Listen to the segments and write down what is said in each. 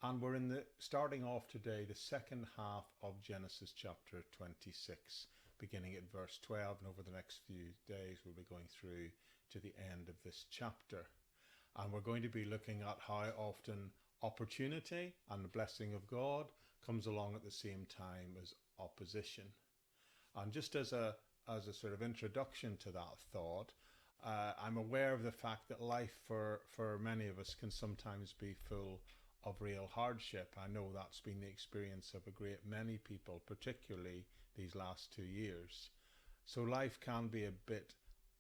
And we're starting off today the second half of Genesis chapter 26, beginning at verse 12. And over the next few days, we'll be going through to the end of this chapter. And we're going to be looking at how often opportunity and the blessing of God comes along at the same time as opposition. And just as a sort of introduction to that thought, I'm aware of the fact that life for many of us can sometimes be full of real hardship. I know that's been the experience of a great many people, particularly these last 2 years. So life can be a bit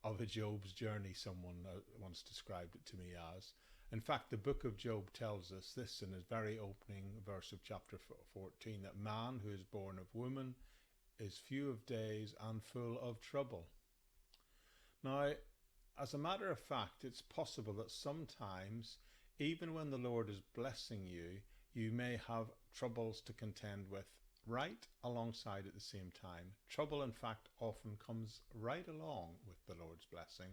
of a Job's journey, someone once described it to me as. In fact, the book of Job tells us this in his very opening verse of chapter 14, that man who is born of woman is few of days and full of trouble. Now, as a matter of fact, it's possible that sometimes, even when the Lord is blessing you, you may have troubles to contend with right alongside at the same time. Trouble, in fact, often comes right along with the Lord's blessing.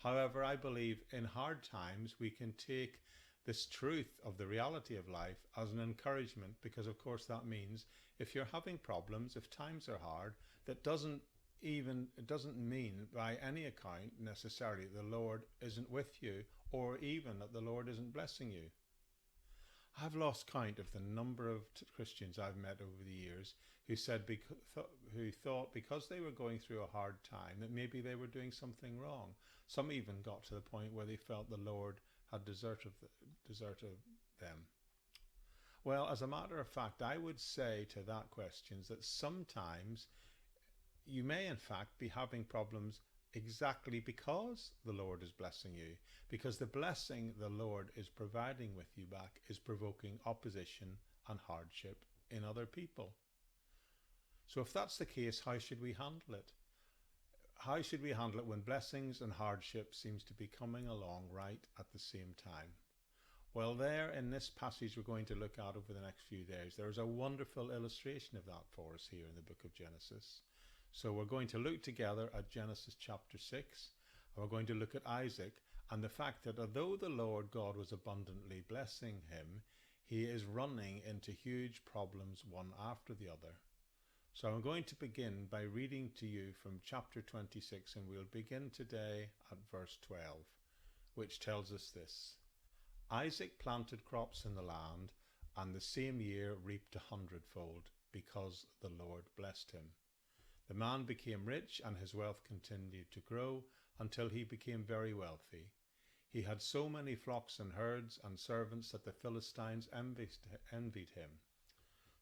However, I believe in hard times we can take this truth of the reality of life as an encouragement, because of course that means if you're having problems, if times are hard, it doesn't mean by any account necessarily the Lord isn't with you, or even that the Lord isn't blessing you. I've lost count of the number of Christians I've met over the years who thought because they were going through a hard time that maybe they were doing something wrong. Some even got to the point where they felt the Lord had deserted them. Well, as a matter of fact, I would say to that question that sometimes you may in fact be having problems exactly because the Lord is blessing you, because the blessing the Lord is providing with you back is provoking opposition and hardship in other people. So if that's the case, how should we handle it? How should we handle it when blessings and hardship seems to be coming along right at the same time? Well, there in this passage we're going to look at over the next few days, there's a wonderful illustration of that for us here in the book of Genesis. So we're going to look together at Genesis chapter 6, and we're going to look at Isaac and the fact that although the Lord God was abundantly blessing him, he is running into huge problems one after the other. So I'm going to begin by reading to you from chapter 26, and we'll begin today at verse 12, which tells us this. Isaac planted crops in the land, and the same year reaped 100-fold, because the Lord blessed him. The man became rich, and his wealth continued to grow until he became very wealthy. He had so many flocks and herds and servants that the Philistines envied him.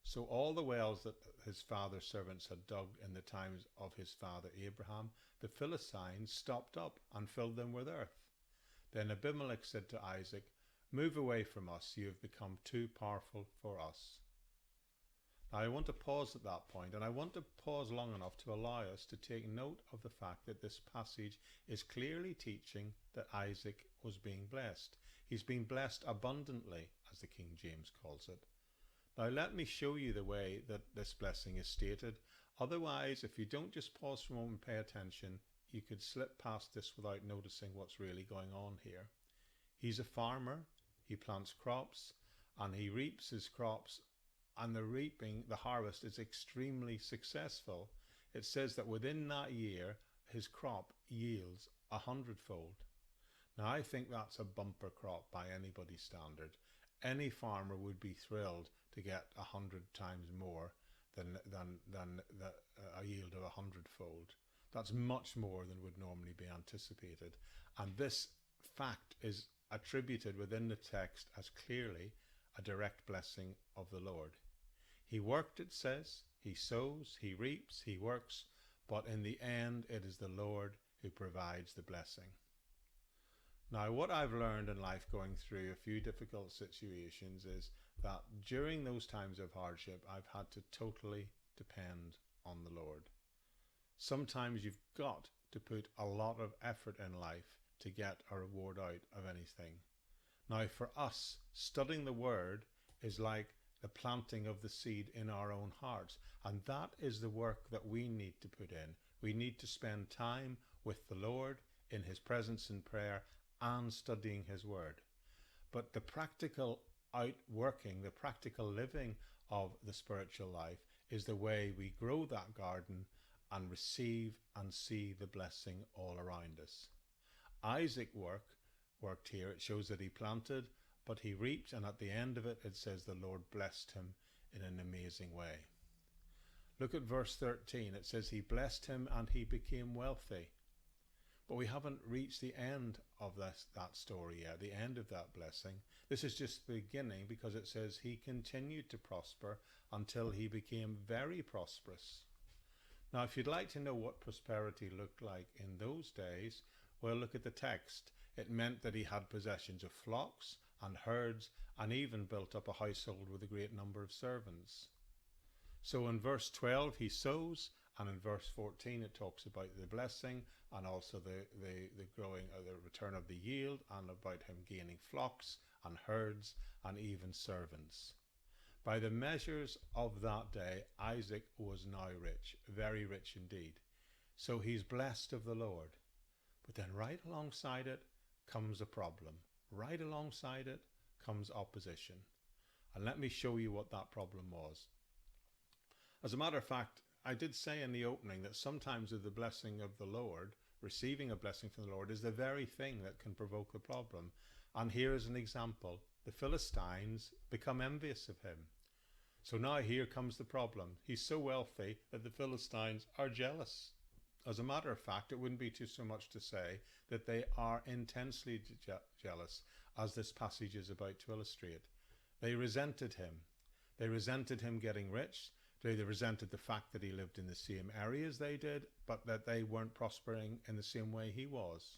So all the wells that his father's servants had dug in the times of his father Abraham, the Philistines stopped up and filled them with earth. Then Abimelech said to Isaac, "Move away from us, you have become too powerful for us." Now I want to pause at that point, and I want to pause long enough to allow us to take note of the fact that this passage is clearly teaching that Isaac was being blessed. He's been blessed abundantly, as the King James calls it. Now let me show you the way that this blessing is stated. Otherwise, if you don't just pause for a moment and pay attention, you could slip past this without noticing what's really going on here. He's a farmer, he plants crops, and he reaps his crops, and the harvest is extremely successful. It says that within that year, his crop yields 100-fold. Now, I think that's a bumper crop by anybody's standard. Any farmer would be thrilled to get 100 times more than a yield of 100-fold. That's much more than would normally be anticipated. And this fact is attributed within the text as clearly a direct blessing of the Lord. He worked, it says, he sows, he reaps, he works, but in the end it is the Lord who provides the blessing. Now, what I've learned in life going through a few difficult situations is that during those times of hardship, I've had to totally depend on the Lord. Sometimes you've got to put a lot of effort in life to get a reward out of anything. Now, for us, studying the Word is like the planting of the seed in our own hearts. And that is the work that we need to put in. We need to spend time with the Lord in his presence in prayer and studying his word. But the practical outworking, the practical living of the spiritual life is the way we grow that garden and receive and see the blessing all around us. Isaac worked here. It shows that he planted, but he reaped, and at the end of it, it says the Lord blessed him in an amazing way. Look at verse 13. It says he blessed him and he became wealthy. But we haven't reached the end of that story yet, the end of that blessing. This is just the beginning, because it says he continued to prosper until he became very prosperous. Now, if you'd like to know what prosperity looked like in those days, well, look at the text. It meant that he had possessions of flocks and herds, and even built up a household with a great number of servants. So in verse 12 he sows, and in verse 14 it talks about the blessing and also the growing, the return of the yield, and about him gaining flocks and herds and even servants. By the measures of that day, Isaac was now rich, very rich indeed. So he's blessed of the Lord. But then right alongside it comes a problem. Right alongside it comes opposition. And let me show you what that problem was. As a matter of fact, I did say in the opening that sometimes with the blessing of the Lord, receiving a blessing from the Lord is the very thing that can provoke the problem. And here is an example. The Philistines become envious of him. So now here comes the problem. He's so wealthy that the Philistines are jealous. As a matter of fact, it wouldn't be so much to say that they are intensely jealous, as this passage is about to illustrate. They resented him. They resented him getting rich. They resented the fact that he lived in the same area as they did, but that they weren't prospering in the same way he was.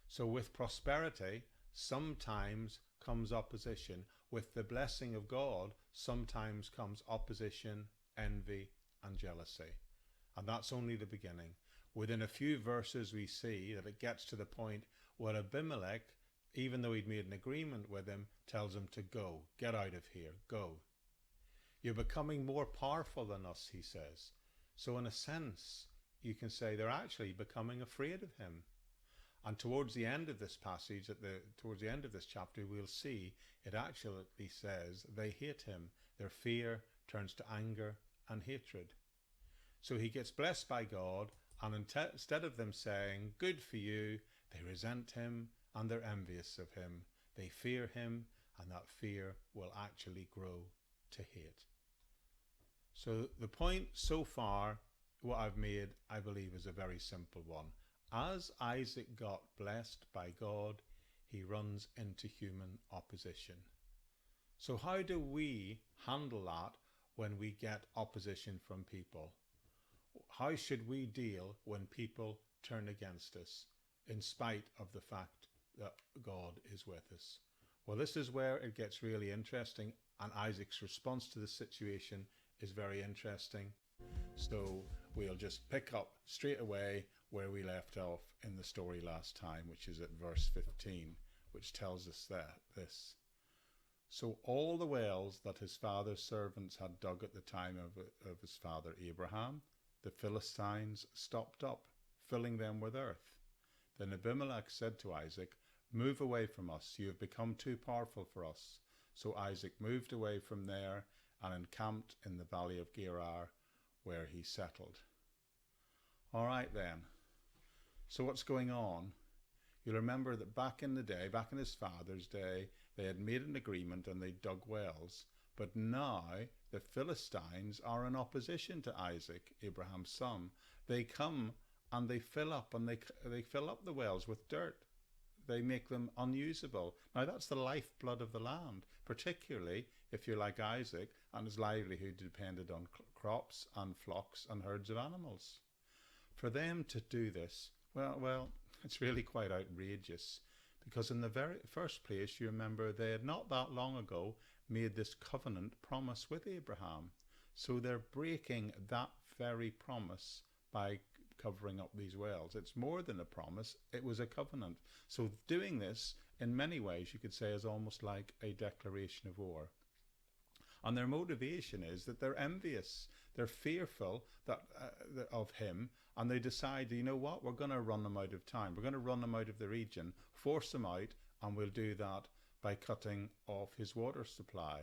So with prosperity, sometimes comes opposition. With the blessing of God, sometimes comes opposition, envy, and jealousy. And that's only the beginning. Within a few verses we see that it gets to the point where Abimelech, even though he'd made an agreement with him, tells him to go, get out of here, go. You're becoming more powerful than us, he says. So in a sense, you can say they're actually becoming afraid of him. And towards the end of this passage, towards the end of this chapter, we'll see it actually says they hate him. Their fear turns to anger and hatred. So he gets blessed by God, and instead of them saying, good for you, they resent him and they're envious of him. They fear him, and that fear will actually grow to hate. So the point so far, what I've made, I believe, is a very simple one. As Isaac got blessed by God, he runs into human opposition. So how do we handle that when we get opposition from people? How should we deal when people turn against us, in spite of the fact that God is with us? Well, this is where it gets really interesting, and Isaac's response to the situation is very interesting. So we'll just pick up straight away where we left off in the story last time, which is at verse 15, which tells us this. So all the wells that his father's servants had dug at the time of his father Abraham, the Philistines stopped up, filling them with earth. Then Abimelech said to Isaac, move away from us, you have become too powerful for us. So Isaac moved away from there and encamped in the valley of Gerar, where he settled. All right then. So what's going on? You'll remember that back in the day, back in his father's day, they had made an agreement and they dug wells. But now the Philistines are in opposition to Isaac, Abraham's son. They come and they fill up, and they fill up the wells with dirt. They make them unusable. Now that's the lifeblood of the land, particularly if you're like Isaac and his livelihood depended on crops and flocks and herds of animals. For them to do this, well, it's really quite outrageous, because in the very first place, you remember they had not that long ago made this covenant promise with Abraham. So they're breaking that very promise by covering up these wells. It's more than a promise, it was a covenant. So doing this, in many ways, you could say, is almost like a declaration of war. And their motivation is that they're envious. They're fearful of him, and they decide, you know what, we're going to run them out of town. We're going to run them out of the region, force them out, and we'll do that by cutting off his water supply.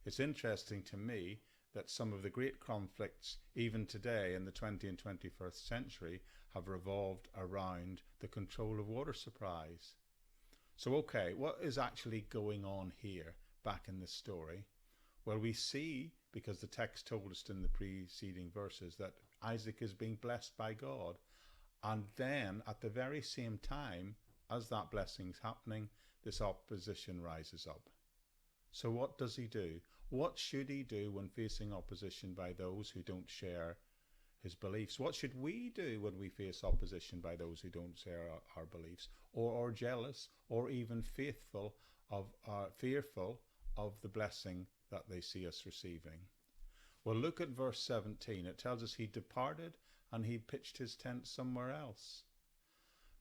It's interesting to me that some of the great conflicts, even today in the 20th and 21st century, have revolved around the control of water supplies. So, okay, what is actually going on here back in this story? Well, we see, because the text told us in the preceding verses, that Isaac is being blessed by God. And then at the very same time as that blessing's happening, this opposition rises up. So what does he do? What should he do when facing opposition by those who don't share his beliefs? What should we do when we face opposition by those who don't share our beliefs, or are jealous, or even fearful of the blessing that they see us receiving? Well, look at verse 17. It tells us he departed and he pitched his tent somewhere else.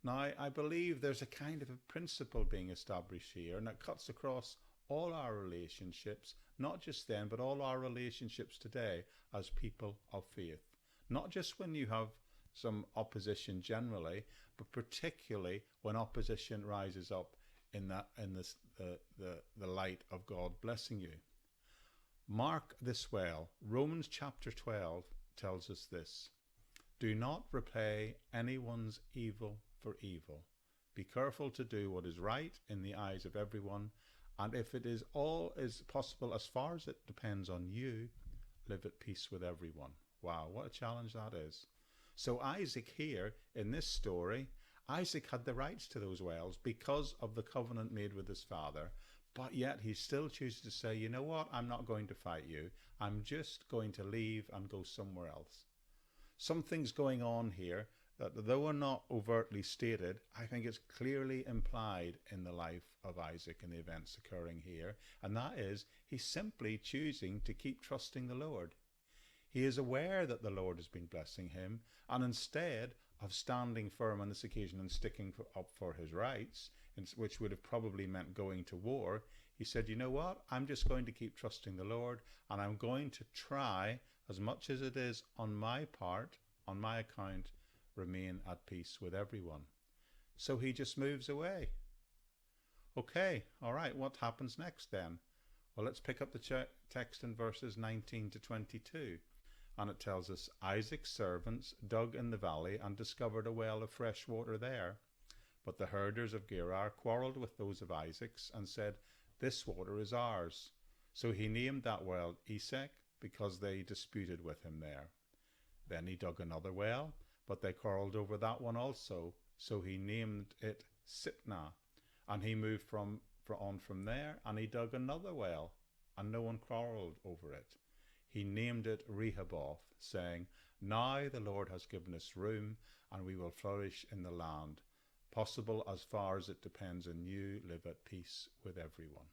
Now, I believe there's a kind of a principle being established here, and it cuts across all our relationships, not just then, but all our relationships today as people of faith. Not just when you have some opposition generally, but particularly when opposition rises up in the light of God blessing you. Mark this well. Romans chapter 12 tells us this: do not repay anyone's evil for evil. Be careful to do what is right in the eyes of everyone, and if it is all is possible, as far as it depends on you, live at peace with everyone. Wow, what a challenge that is. So Isaac here, in this story, Isaac had the rights to those wells because of the covenant made with his father, but yet he still chooses to say, you know what, I'm not going to fight you. I'm just going to leave and go somewhere else. Something's going on here that, though are not overtly stated, I think it's clearly implied in the life of Isaac and the events occurring here, and that is he's simply choosing to keep trusting the Lord. He is aware that the Lord has been blessing him, and instead of standing firm on this occasion and sticking up for his rights, which would have probably meant going to war, he said, you know what, I'm just going to keep trusting the Lord, and I'm going to try, as much as it is on my part, on my account, remain at peace with everyone. So he just moves away. Okay, all right, what happens next then? Well, let's pick up the text in verses 19 to 22. And it tells us, Isaac's servants dug in the valley and discovered a well of fresh water there. But the herders of Gerar quarrelled with those of Isaac's and said, this water is ours. So he named that well Esek, because they disputed with him there. Then he dug another well, but they quarrelled over that one also. So he named it Sitnah. And he moved on from there, and he dug another well, and no one quarrelled over it. He named it Rehoboth, saying, now the Lord has given us room, and we will flourish in the land. Possible as far as it depends on you, live at peace with everyone.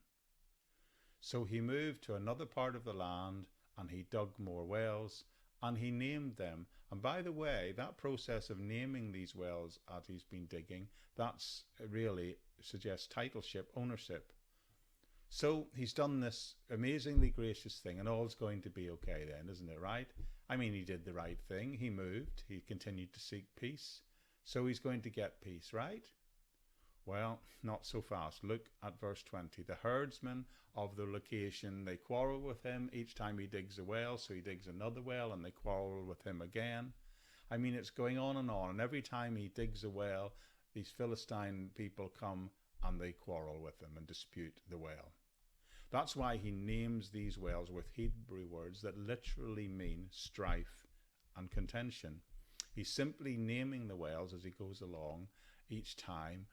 So he moved to another part of the land, and he dug more wells, and he named them. And by the way, that process of naming these wells that he's been digging, that's really suggests titleship, ownership. So he's done this amazingly gracious thing, and all's going to be okay then, isn't it, right? I mean, he did the right thing. He moved. He continued to seek peace. So he's going to get peace, right? Well, not so fast. Look at verse 20. The herdsmen of the location, they quarrel with him each time he digs a well. So he digs another well, and they quarrel with him again. I mean, it's going on. And every time he digs a well, these Philistine people come and they quarrel with him and dispute the well. That's why he names these wells with Hebrew words that literally mean strife and contention. He's simply naming the wells as he goes along each time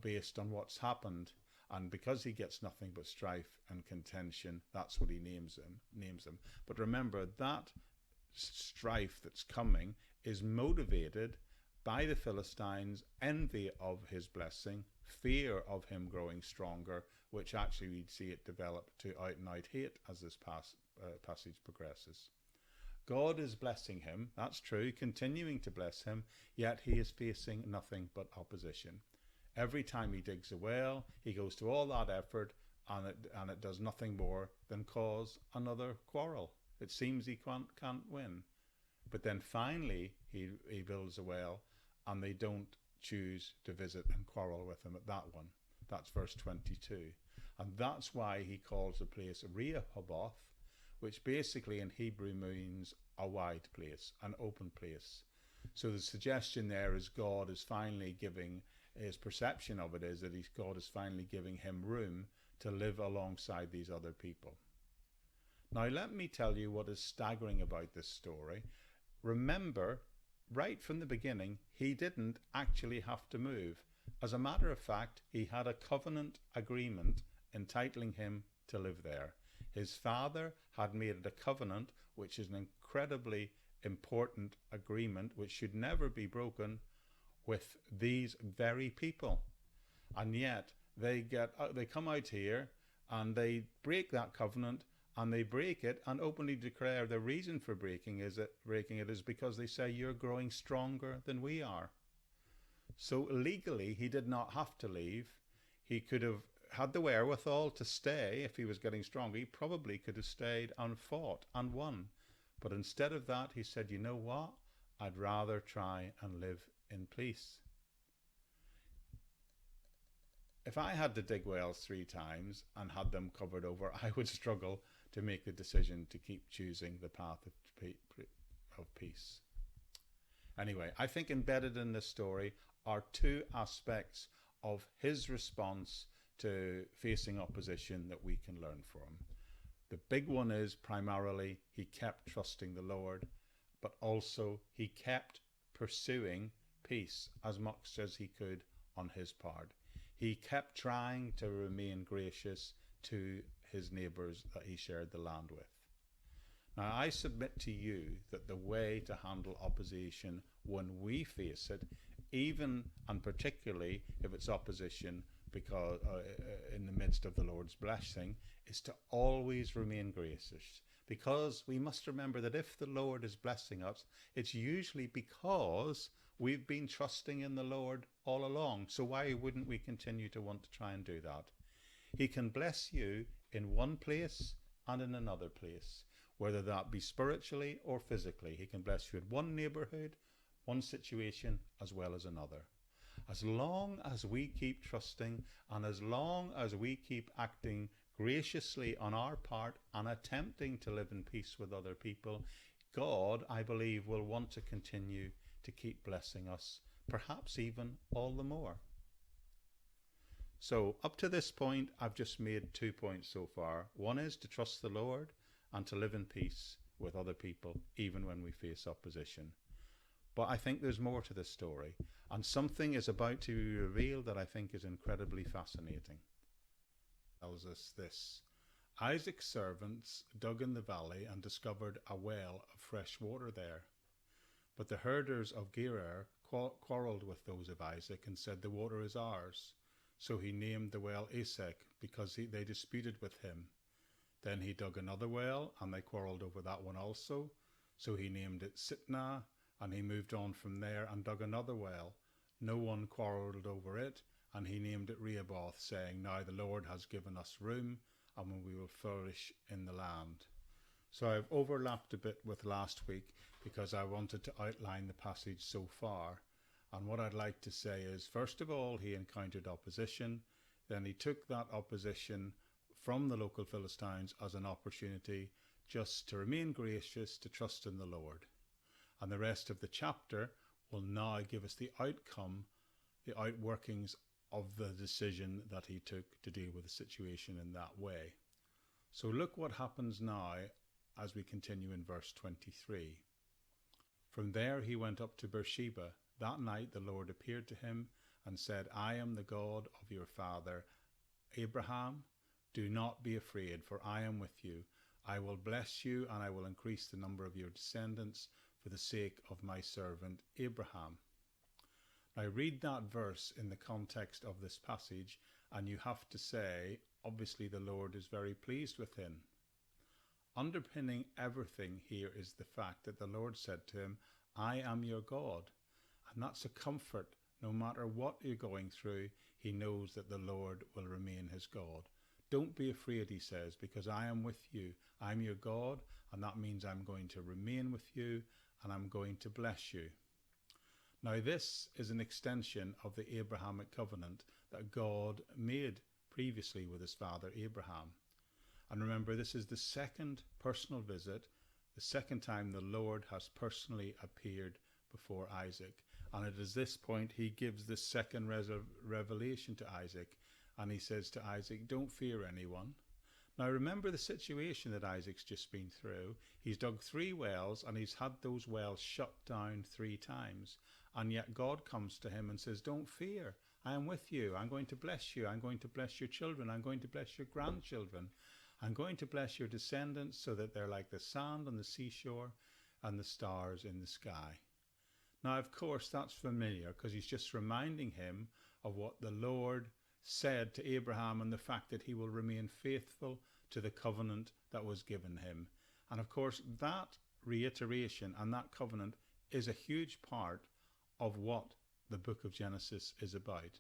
based on what's happened. And because he gets nothing but strife and contention, that's what he names them. But remember, that strife that's coming is motivated by the Philistines' envy of his blessing, fear of him growing stronger, which actually we'd see it develop to out and out hate as this passage progresses. God is blessing him, that's true, continuing to bless him, yet he is facing nothing but opposition. Every time he digs a well, he goes to all that effort, and it does nothing more than cause another quarrel. It seems he can't win. But then finally he builds a well, and they don't choose to visit and quarrel with him at that one. That's verse 22. And that's why he calls the place Rehoboth, which basically in Hebrew means a wide place, an open place. So the suggestion there is God is finally giving, his perception of it is that God is finally giving him room to live alongside these other people. Now let me tell you what is staggering about this story. Remember, right from the beginning, he didn't actually have to move. As a matter of fact, he had a covenant agreement entitling him to live there. His father had made it a covenant, which is an incredibly important agreement which should never be broken, with these very people. And yet they come out here and they break that covenant, and they break it and openly declare the reason for breaking it is because they say you're growing stronger than we are. So legally he did not have to leave. He could have had the wherewithal to stay. If he was getting stronger, he probably could have stayed and fought and won. But instead of that, he said, you know what? I'd rather try and live in peace. If I had to dig wells 3 times and had them covered over, I would struggle to make the decision to keep choosing the path of peace. Anyway, I think embedded in this story are 2 aspects of his response to facing opposition that we can learn from. The big one is primarily he kept trusting the Lord, but also he kept pursuing peace as much as he could on his part. He kept trying to remain gracious to his neighbours that he shared the land with. Now, I submit to you that the way to handle opposition when we face it, even and particularly if it's opposition because in the midst of the Lord's blessing, is to always remain gracious. Because we must remember that if the Lord is blessing us, it's usually because we've been trusting in the Lord all along. So why wouldn't we continue to want to try and do that? He can bless you in one place and in another place, whether that be spiritually or physically. He can bless you in one neighborhood, one situation, as well as another. As long as we keep trusting and as long as we keep acting graciously on our part and attempting to live in peace with other people, God, I believe, will want to continue to keep blessing us, perhaps even all the more. So up to this point, I've just made 2 points so far. One is to trust the Lord and to live in peace with other people, even when we face opposition. But I think there's more to this story, and something is about to be revealed that I think is incredibly fascinating. It tells us this: Isaac's servants dug in the valley and discovered a well of fresh water there. But the herders of Gerar quarrelled with those of Isaac and said, the water is ours. So he named the well Esek, because they disputed with him. Then he dug another well, and they quarrelled over that one also. So he named it Sitnah, and he moved on from there and dug another well. No one quarrelled over it, and he named it Rehoboth, saying, now the Lord has given us room, and we will flourish in the land. So I've overlapped a bit with last week because I wanted to outline the passage so far. And what I'd like to say is, first of all, he encountered opposition. Then he took that opposition from the local Philistines as an opportunity just to remain gracious, to trust in the Lord. And the rest of the chapter will now give us the outcome, the outworkings of the decision that he took to deal with the situation in that way. So look what happens now as we continue in verse 23. From there he went up to Beersheba. That night the Lord appeared to him and said, I am the God of your father Abraham. Do not be afraid, for I am with you. I will bless you, and I will increase the number of your descendants for the sake of my servant Abraham. Now read that verse in the context of this passage, and you have to say, obviously the Lord is very pleased with him. Underpinning everything here is the fact that the Lord said to him, I am your God. And that's a comfort. No matter what you're going through, he knows that the Lord will remain his God. Don't be afraid, he says, because I am with you. I'm your God, and that means I'm going to remain with you, and I'm going to bless you. Now this is an extension of the Abrahamic covenant that God made previously with his father Abraham. And remember, this is the second personal visit, the second time the Lord has personally appeared before Isaac. And it is this point he gives this second revelation to Isaac. And he says to Isaac, don't fear anyone. Now remember the situation that Isaac's just been through. He's dug 3 wells and he's had those wells shut down 3 times. And yet God comes to him and says, don't fear. I am with you. I'm going to bless you. I'm going to bless your children. I'm going to bless your grandchildren. I'm going to bless your descendants so that they're like the sand on the seashore and the stars in the sky. Now, of course, that's familiar because he's just reminding him of what the Lord said to Abraham and the fact that he will remain faithful to the covenant that was given him. And of course, that reiteration and that covenant is a huge part of what the book of Genesis is about.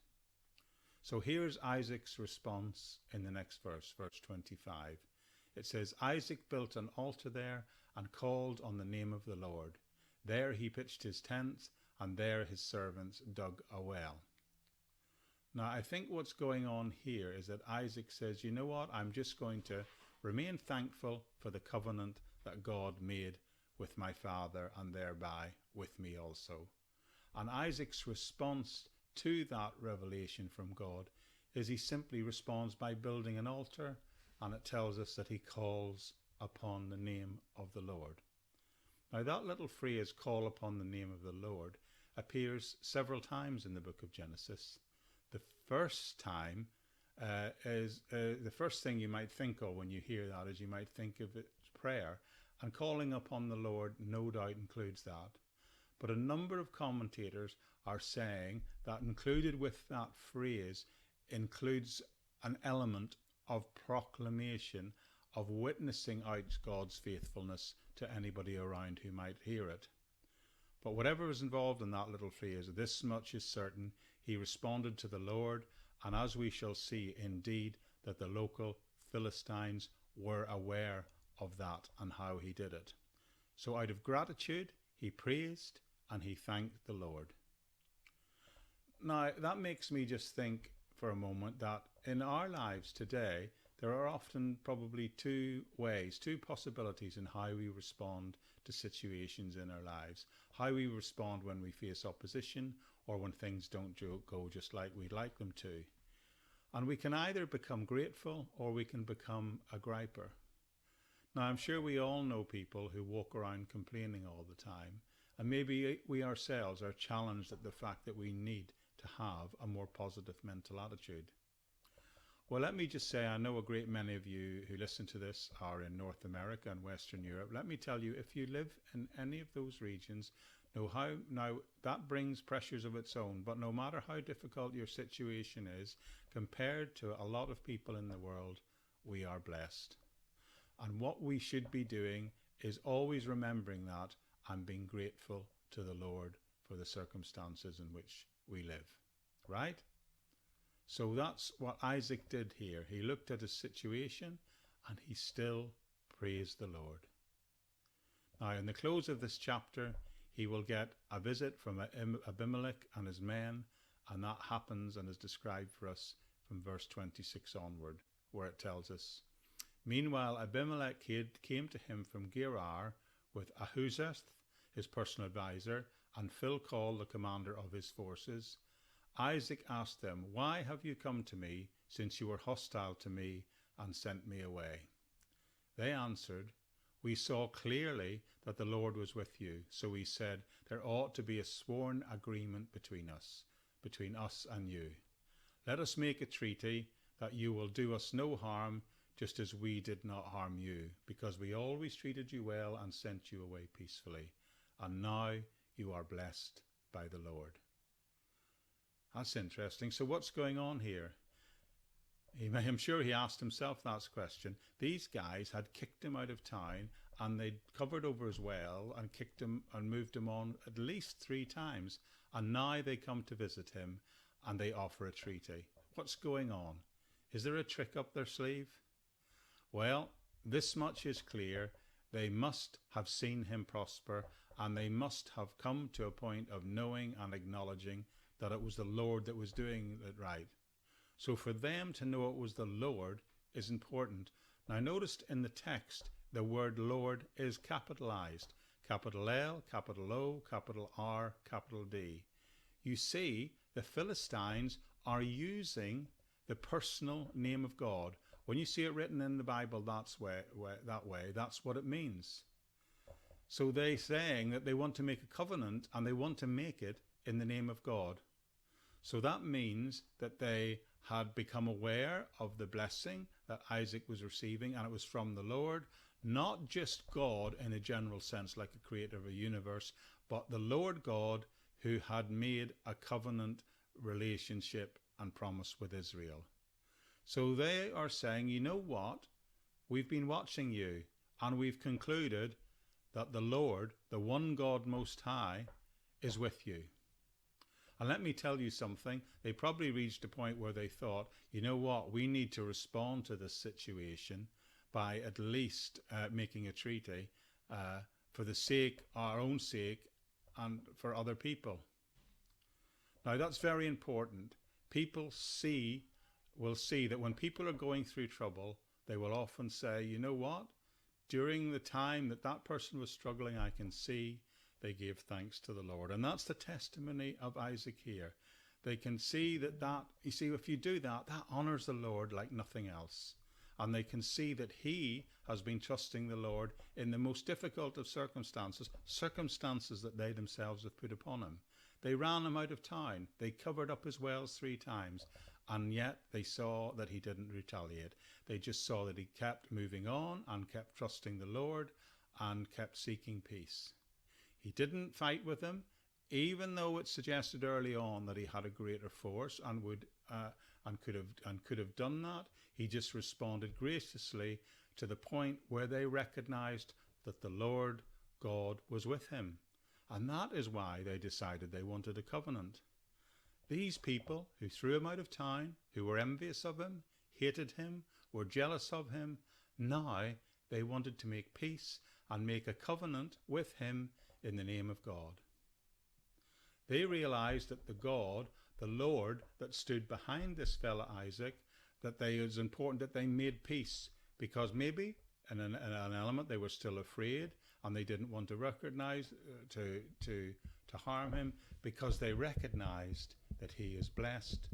So here's Isaac's response in the next verse, verse 25. It says, Isaac built an altar there and called on the name of the Lord. There he pitched his tent, and there his servants dug a well. Now, I think what's going on here is that Isaac says, you know what, I'm just going to remain thankful for the covenant that God made with my father and thereby with me also. And Isaac's response to that revelation from God is he simply responds by building an altar, and it tells us that he calls upon the name of the Lord. Now that little phrase, call upon the name of the Lord, appears several times in the book of Genesis. The first time is the first thing you might think of when you hear that is you might think of it as prayer, and calling upon the Lord no doubt includes that. But a number of commentators are saying that included with that phrase includes an element of proclamation, of witnessing out God's faithfulness to anybody around who might hear it. But whatever is involved in that little phrase, this much is certain: he responded to the Lord, and as we shall see, indeed, that the local Philistines were aware of that and how he did it. So out of gratitude, he praised and he thanked the Lord. Now, that makes me just think for a moment that in our lives today, there are often probably 2 ways, 2 possibilities in how we respond to situations in our lives. How we respond when we face opposition or when things don't go just like we'd like them to. And we can either become grateful or we can become a griper. Now, I'm sure we all know people who walk around complaining all the time, and maybe we ourselves are challenged at the fact that we need to have a more positive mental attitude. Well, let me just say, I know a great many of you who listen to this are in North America and Western Europe. Let me tell you, if you live in any of those regions, now that brings pressures of its own, but no matter how difficult your situation is, compared to a lot of people in the world, we are blessed. And what we should be doing is always remembering that and being grateful to the Lord for the circumstances in which we live, right? So that's what Isaac did here. He looked at his situation and he still praised the Lord. Now, in the close of this chapter, he will get a visit from Abimelech and his men, and that happens and is described for us from verse 26 onward, where it tells us, meanwhile, Abimelech came to him from Gerar with Ahuzeth, his personal advisor, and Philcol, the commander of his forces. Isaac asked them, why have you come to me, since you were hostile to me and sent me away? They answered, we saw clearly that the Lord was with you, so we said, there ought to be a sworn agreement between us and you. Let us make a treaty that you will do us no harm, just as we did not harm you, because we always treated you well and sent you away peacefully. And now you are blessed by the Lord. That's interesting. So what's going on here? I'm sure he asked himself that question. These guys had kicked him out of town and they'd covered over his well and kicked him and moved him on at least 3 times. And now they come to visit him and they offer a treaty. What's going on? Is there a trick up their sleeve? Well, this much is clear. They must have seen him prosper, and they must have come to a point of knowing and acknowledging that it was the Lord that was doing it right. So for them to know it was the Lord is important. Now notice in the text, the word Lord is capitalized. Capital L, capital O, capital R, capital D. You see, the Philistines are using the personal name of God. When you see it written in the Bible that way, that's what it means. So they're saying that they want to make a covenant, and they want to make it in the name of God. So that means that they had become aware of the blessing that Isaac was receiving, and it was from the Lord, not just God in a general sense like a creator of a universe, but the Lord God who had made a covenant relationship and promise with Israel. So they are saying, you know what? We've been watching you, and we've concluded that the Lord, the one God Most High, is with you. And let me tell you something, they probably reached a point where they thought, you know what, we need to respond to this situation by at least making a treaty for the sake, our own sake, and for other people. Now that's very important. People will see that when people are going through trouble, they will often say, you know what, during the time that that person was struggling, I can see they gave thanks to the Lord. And that's the testimony of Isaac here. They can see that, you see, if you do that, that honors the Lord like nothing else. And they can see that he has been trusting the Lord in the most difficult of circumstances that they themselves have put upon him. They ran him out of town. They covered up his wells 3 times. And yet they saw that he didn't retaliate. They just saw that he kept moving on and kept trusting the Lord and kept seeking peace. He didn't fight with them, even though it suggested early on that he had a greater force and could have done that. He just responded graciously to the point where they recognized that the Lord God was with him. And that is why they decided they wanted a covenant. These people who threw him out of town, who were envious of him, hated him, were jealous of him, now they wanted to make peace and make a covenant with him in the name of God. They realized that the Lord that stood behind this fella Isaac, that it was important that they made peace, because maybe in an element they were still afraid and they didn't want to recognize, to harm him, because they recognized that he is blessed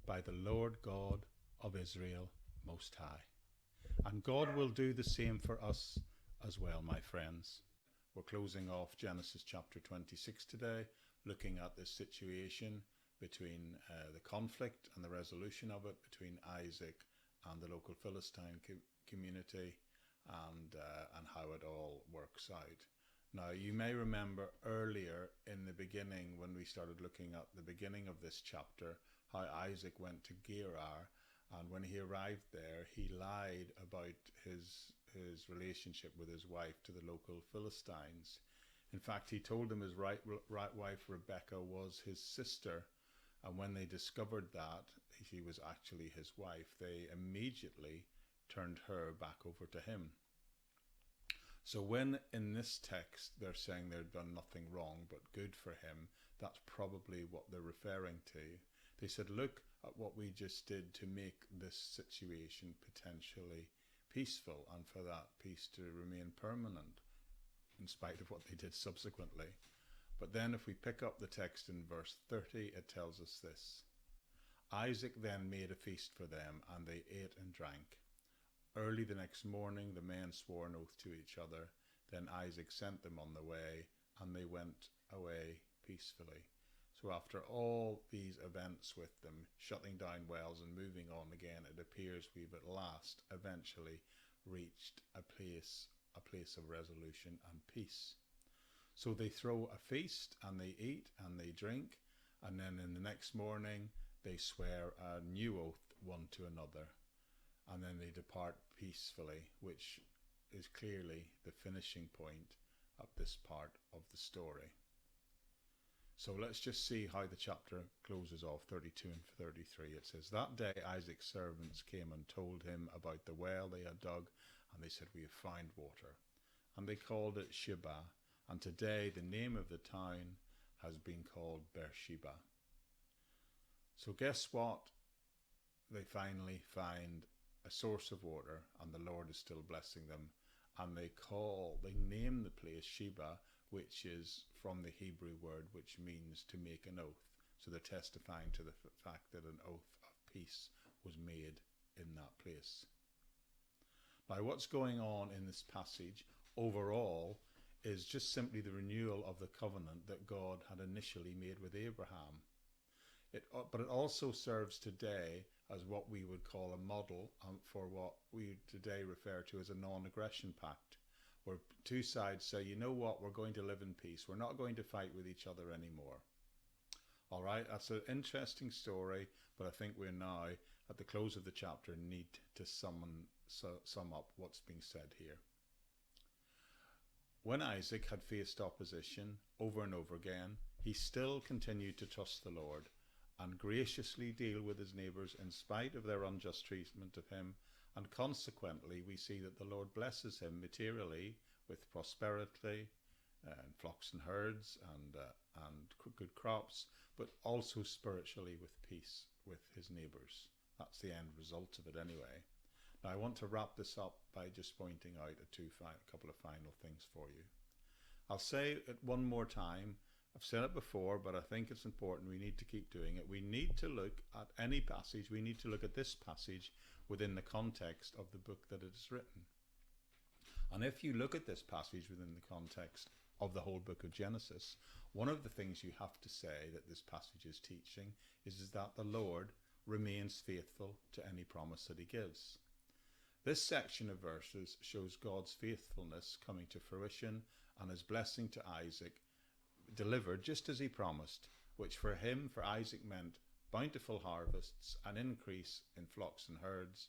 by the Lord God of Israel Most High. And God will do the same for us as well, my friends. We're closing off Genesis chapter 26 today, looking at this situation between the conflict and the resolution of it between Isaac and the local Philistine community, and how it all works out. Now, you may remember earlier in the beginning, when we started looking at the beginning of this chapter, how Isaac went to Gerar, and when he arrived there, he lied about his relationship with his wife to the local Philistines. In fact, he told them his right wife Rebecca was his sister, and when they discovered that she was actually his wife, they immediately turned her back over to him. So when in this text they're saying they've done nothing wrong but good for him, that's probably what they're referring to. They said, look at what we just did to make this situation potentially peaceful, and for that peace to remain permanent in spite of what they did subsequently. But then if we pick up the text in verse 30, it tells us this. Isaac then made a feast for them, and they ate and drank. Early the next morning the men swore an oath to each other. Then Isaac sent them on the way, and they went away peacefully. So after all these events with them, shutting down wells and moving on again, it appears we've at last eventually reached a place of resolution and peace. So they throw a feast, and they eat and they drink, and then in the next morning they swear a new oath one to another, and then they depart peacefully, which is clearly the finishing point of this part of the story. So let's just see how the chapter closes off, 32 and 33. It says, that day Isaac's servants came and told him about the well they had dug, and they said, we have found water. and they called it Sheba, and today the name of the town has been called Beersheba. So guess what? They finally find a source of water, and the Lord is still blessing them, and they name the place Sheba, which is from the Hebrew word which means to make an oath. So they're testifying to the fact that an oath of peace was made in that place. Now, what's going on in this passage overall is just simply the renewal of the covenant that God had initially made with Abraham. But it also serves today as what we would call a model for what we today refer to as a non-aggression pact, where two sides say, you know what, we're going to live in peace. We're not going to fight with each other anymore. All right, that's an interesting story, but I think we're now at the close of the chapter need to sum up what's being said here. When Isaac had faced opposition over and over again, he still continued to trust the Lord and graciously deal with his neighbours in spite of their unjust treatment of him, and consequently we see that the Lord blesses him materially with prosperity and flocks and herds and good crops, but also spiritually with peace with his neighbours. That's the end result of it anyway. Now I want to wrap this up by just pointing out a couple of final things for you. I'll say it one more time. I've said it before, but I think it's important. We need to keep doing it. We need to look at any passage. We need to look at this passage within the context of the book that it is written. And if you look at this passage within the context of the whole book of Genesis, one of the things you have to say that this passage is teaching is that the Lord remains faithful to any promise that he gives. This section of verses shows God's faithfulness coming to fruition and his blessing to Isaac delivered just as he promised, which for Isaac meant bountiful harvests, an increase in flocks and herds,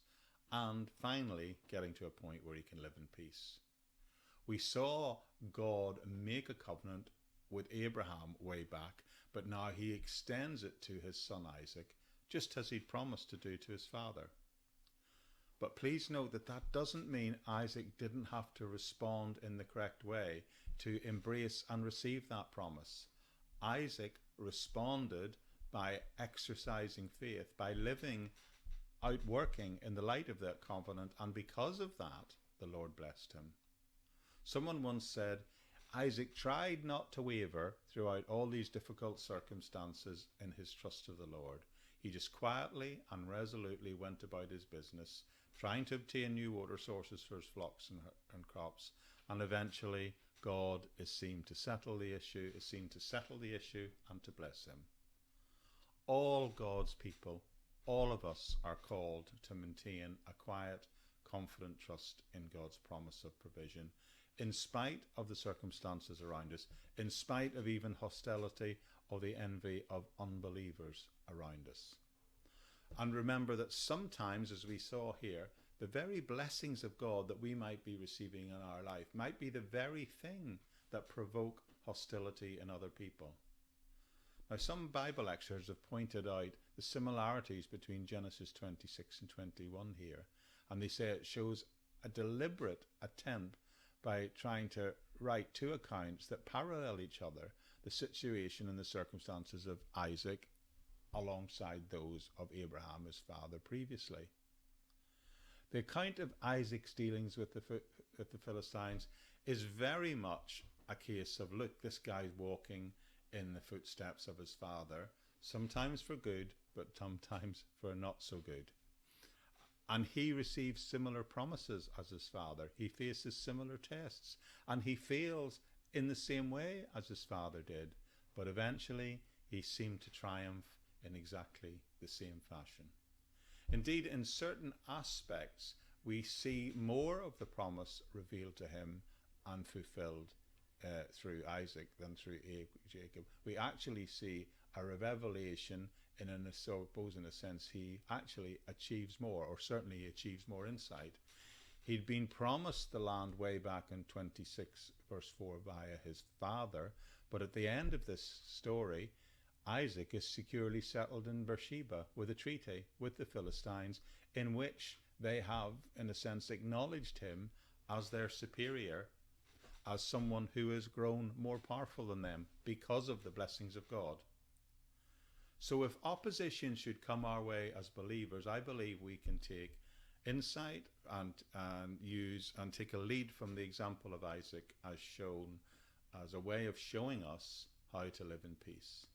and finally getting to a point where he can live in peace. We saw God make a covenant with Abraham way back, but now he extends it to his son Isaac, just as he'd promised to do to his father. But please note that that doesn't mean Isaac didn't have to respond in the correct way to embrace and receive that promise. Isaac responded by exercising faith, by living out, working in the light of that covenant, and because of that, the Lord blessed him. Someone once said, Isaac tried not to waver throughout all these difficult circumstances in his trust of the Lord. He just quietly and resolutely went about his business, trying to obtain new water sources for his flocks and crops, and eventually God is seen to settle the issue, and to bless him. All God's people, all of us, are called to maintain a quiet, confident trust in God's promise of provision, in spite of the circumstances around us, in spite of even hostility or the envy of unbelievers around us. And remember that sometimes, as we saw here, the very blessings of God that we might be receiving in our life might be the very thing that provoke hostility in other people. Now, some Bible lecturers have pointed out the similarities between Genesis 26 and 21 here, and they say it shows a deliberate attempt by trying to write two accounts that parallel each other, the situation and the circumstances of Isaac alongside those of Abraham, his father, previously. The account of Isaac's dealings with the Philistines is very much a case of, look, this guy's walking in the footsteps of his father, sometimes for good, but sometimes for not so good. And he receives similar promises as his father. He faces similar tests, and he fails in the same way as his father did. But eventually, he seemed to triumph in exactly the same fashion. Indeed, in certain aspects, we see more of the promise revealed to him and fulfilled through Isaac than through Jacob. We actually see a revelation in a sense he actually achieves more, or certainly he achieves more insight. He'd been promised the land way back in 26 verse 4 via his father, but at the end of this story, Isaac is securely settled in Beersheba with a treaty with the Philistines, in which they have, in a sense, acknowledged him as their superior as someone who has grown more powerful than them because of the blessings of God. So if opposition should come our way as believers, I believe we can take insight and use and take a lead from the example of Isaac as shown as a way of showing us how to live in peace.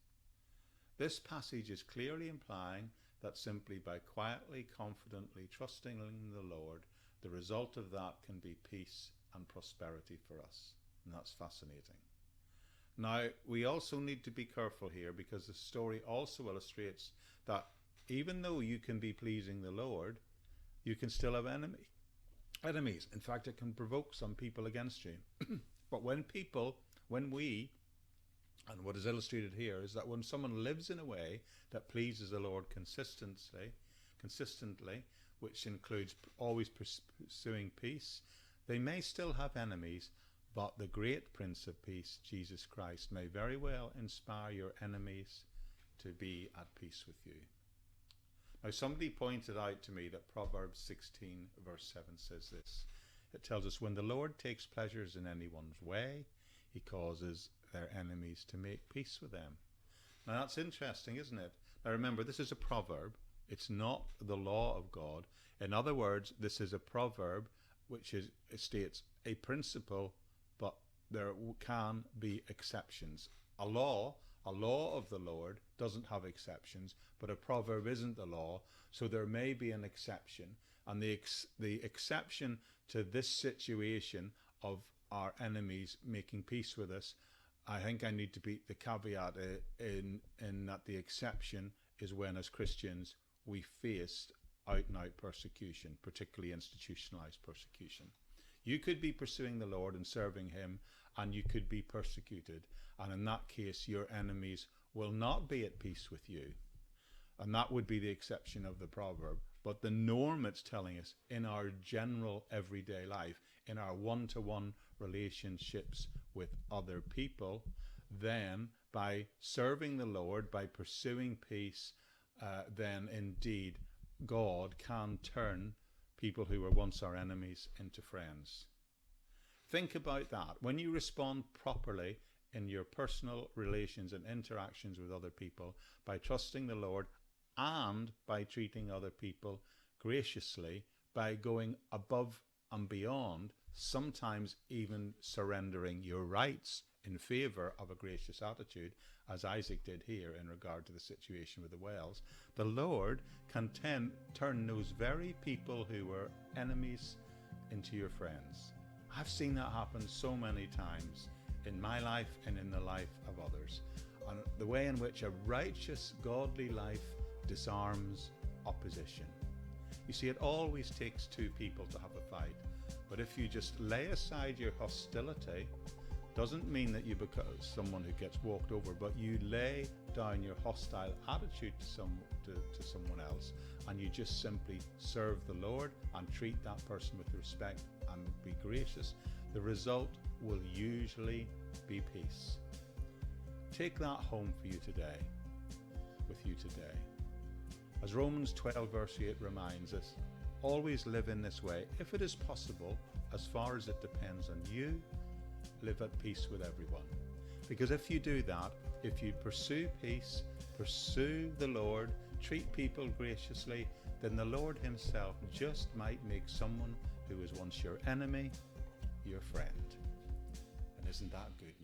This passage is clearly implying that simply by quietly, confidently trusting in the Lord, the result of that can be peace and prosperity for us. And that's fascinating. Now, we also need to be careful here, because the story also illustrates that even though you can be pleasing the Lord, you can still have enemies. In fact, it can provoke some people against you. But when we, and what is illustrated here is that when someone lives in a way that pleases the Lord consistently, which includes always pursuing peace, they may still have enemies, but the great Prince of Peace, Jesus Christ, may very well inspire your enemies to be at peace with you. Now, somebody pointed out to me that Proverbs 16 verse 7 says this. It tells us, when the Lord takes pleasures in anyone's way, he causes their enemies to make peace with them. Now, that's interesting, isn't it? Now, remember, this is a proverb. It's not the law of God. In other words, this is a proverb which states a principle, but there can be exceptions. A law of the Lord doesn't have exceptions, but a proverb isn't the law, so there may be an exception. And the exception to this situation of our enemies making peace with us, I think I need to be the caveat in that the exception is when, as Christians, we faced out-and-out persecution, particularly institutionalized persecution. You could be pursuing the Lord and serving him, and you could be persecuted. And in that case, your enemies will not be at peace with you. And that would be the exception of the proverb. But the norm, it's telling us, in our general everyday life, in our one-to-one relationships with other people, then by serving the Lord, by pursuing peace, then indeed God can turn people who were once our enemies into friends. Think about that. When you respond properly in your personal relations and interactions with other people, by trusting the Lord and by treating other people graciously, by going above and beyond, sometimes even surrendering your rights in favor of a gracious attitude, as Isaac did here in regard to the situation with the whales, the Lord can turn those very people who were enemies into your friends. I've seen that happen so many times in my life and in the life of others. And the way in which a righteous, godly life disarms opposition. You see, it always takes two people to have a fight. But if you just lay aside your hostility, doesn't mean that you become someone who gets walked over, but you lay down your hostile attitude to someone else, and you just simply serve the Lord and treat that person with respect and be gracious, the result will usually be peace. Take that home for you today, with you today. As Romans 12 verse 8 reminds us, always live in this way, if it is possible, as far as it depends on you, live at peace with everyone. Because if you do that, if you pursue peace, pursue the Lord, treat people graciously, then the Lord himself just might make someone who was once your enemy your friend. And isn't that good?